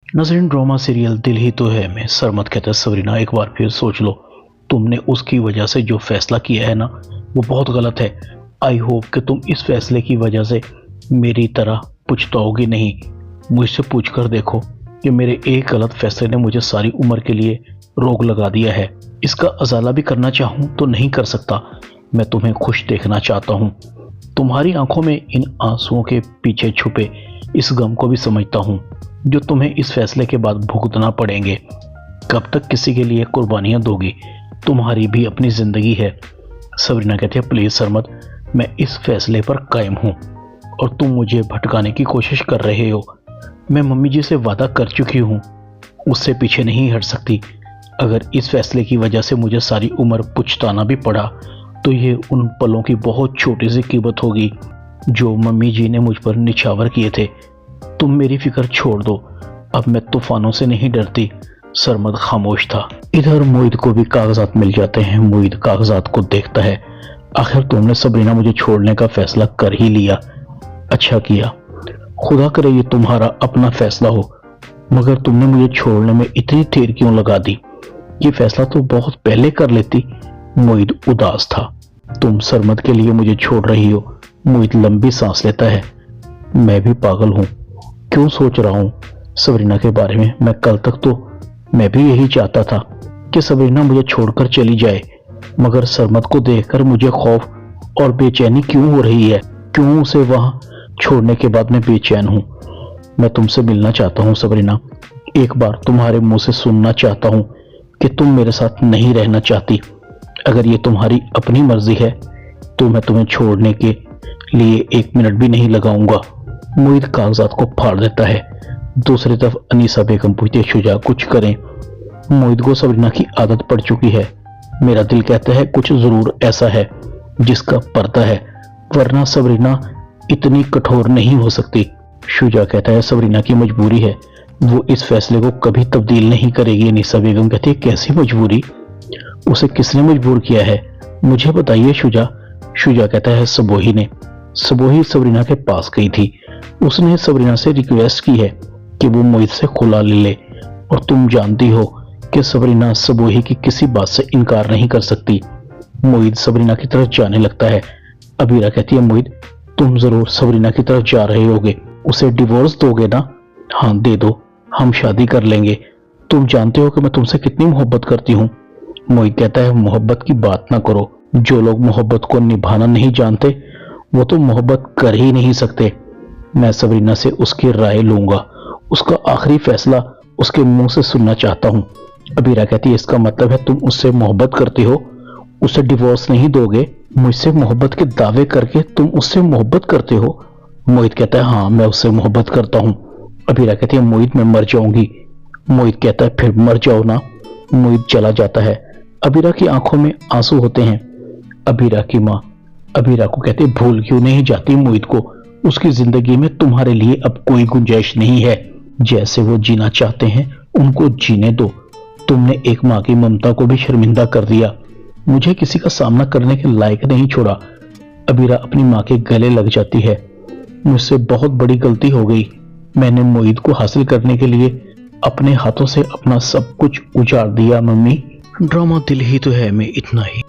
नजरीन, drama serial दिल ही तो है में सरमद कहता है सबरीना एक बार फिर सोच लो। तुमने उसकी वजह से जो फैसला किया है ना, वो बहुत गलत है। आई होप कि तुम इस फैसले की वजह से मेरी तरह पछताओगी नहीं। मुझसे पूछ कर देखो कि मेरे एक गलत फैसले ने मुझे सारी उम्र के लिए रोक लगा दिया है। इसका अजाला भी करना चाहूँ तो नहीं कर सकता। मैं तुम्हें खुश देखना चाहता हूँ। तुम्हारी आंखों में इन आंसुओं के पीछे छुपे इस गम को भी समझता हूँ जो तुम्हें इस फैसले के बाद भुगतना पड़ेंगे। कब तक किसी के लिए कुर्बानियां दोगी? तुम्हारी भी अपनी जिंदगी है। सबरीना कहती है प्लीज सरमद, मैं इस फैसले पर कायम हूँ और तुम मुझे भटकाने की कोशिश कर रहे हो। मैं मम्मी जी से वादा कर चुकी हूँ, उससे पीछे नहीं हट सकती। अगर इस फैसले की वजह से मुझे सारी उम्र पछताना भी पड़ा तो ये उन पलों की बहुत छोटी सी कीमत होगी जो मम्मी जी ने मुझ पर निछावर किए थे। तुम मेरी फिक्र छोड़ दो, अब मैं तूफानों से नहीं डरती। सरमद खामोश था। इधर मोहित को भी कागजात मिल जाते हैं। मोहित कागजात को देखता है। आखिर तुमने सबरीना मुझे छोड़ने का फैसला कर ही लिया। अच्छा किया। खुदा करे ये तुम्हारा अपना फैसला हो, मगर तुमने मुझे छोड़ने में इतनी देर क्यों लगा दी? ये फैसला तो बहुत पहले कर लेती। मोहित उदास था। तुम सरमद के लिए मुझे छोड़ रही हो। मोहित लंबी सांस लेता है। मैं भी पागल हूं, क्यों सोच रहा हूं सबरीना के बारे में? मैं कल तक तो मैं भी यही चाहता था कि सबरीना मुझे छोड़कर चली जाए, मगर सरमद को देखकर मुझे खौफ और बेचैनी क्यों हो रही है? क्यों उसे वहां छोड़ने के बाद मैं बेचैन हूं? मैं तुमसे मिलना चाहता हूं सबरीना। एक बार तुम्हारे मुंह से सुनना चाहता हूं कि तुम मेरे साथ नहीं रहना चाहती। अगर ये तुम्हारी अपनी मर्जी है तो मैं तुम्हें छोड़ने के लिए 1 मिनट भी नहीं लगाऊंगा। मोहित कागजात को फाड़ देता है। दूसरी तरफ अनीसा बेगम पूछती है शुजा कुछ करें? मोहित को सबरीना की आदत पड़ चुकी है। मेरा दिल कहता है कुछ जरूर ऐसा है जिसका पर्दा है, वरना सबरीना इतनी कठोर नहीं हो सकती। शुजा कहता है सबरीना की मजबूरी है, वो इस फैसले को कभी तब्दील नहीं करेगी। अनीसा बेगम कहती है कैसी मजबूरी? उसे किसने मजबूर किया है? मुझे बताइए शुजा। शुजा कहता है सबोही ने। सबोही सबरीना के पास गई थी। उसने सबरीना से रिक्वेस्ट की है कि वो मोहित से खुला ले ले, और तुम जानती हो कि सबरीना सबोही की किसी बात से इनकार नहीं कर सकती। मोहित सबरीना की तरफ जाने लगता है। अबीरा कहती है मोहित, तुम जरूर सबरीना की तरफ जा रहे होगे। उसे डिवोर्स दोगे ना? हाँ दे दो, हम शादी कर लेंगे। तुम जानते हो कि मैं तुमसे कितनी मोहब्बत करती हूँ। मोहित कहता है मोहब्बत की बात ना करो। जो लोग मोहब्बत को निभाना नहीं जानते वो तो मोहब्बत कर ही नहीं सकते। मैं सबरीना से उसकी राय लूंगा, उसका आखिरी फैसला उसके मुंह से सुनना चाहता हूँ। अबीरा कहती है इसका मतलब है तुम उससे मोहब्बत करती हो, उसे डिवोर्स नहीं दोगे? मुझसे मोहब्बत के दावे करके तुम उससे मोहब्बत करते हो? मोहित कहता है हाँ मैं उससे मोहब्बत करता हूँ। अबीरा कहती है मोहित मैं मर जाऊंगी। मोहित कहता है फिर मर जाओ ना। मोहित चला जाता है। अबीरा की आंखों में आंसू होते हैं। अबीरा की माँ अबीरा को कहते भूल क्यों नहीं जाती मोहित को? उसकी जिंदगी में तुम्हारे लिए अब कोई गुंजाइश नहीं है। जैसे वो जीना चाहते हैं उनको जीने दो। तुमने एक माँ की ममता को भी शर्मिंदा कर दिया। मुझे किसी का सामना करने के लायक नहीं छोड़ा। अबीरा अपनी माँ के गले लग जाती है। मुझसे बहुत बड़ी गलती हो गई। मैंने मोहित को हासिल करने के लिए अपने हाथों से अपना सब कुछ उजाड़ दिया। मम्मी, ड्रामा दिल ही तो है में इतना ही।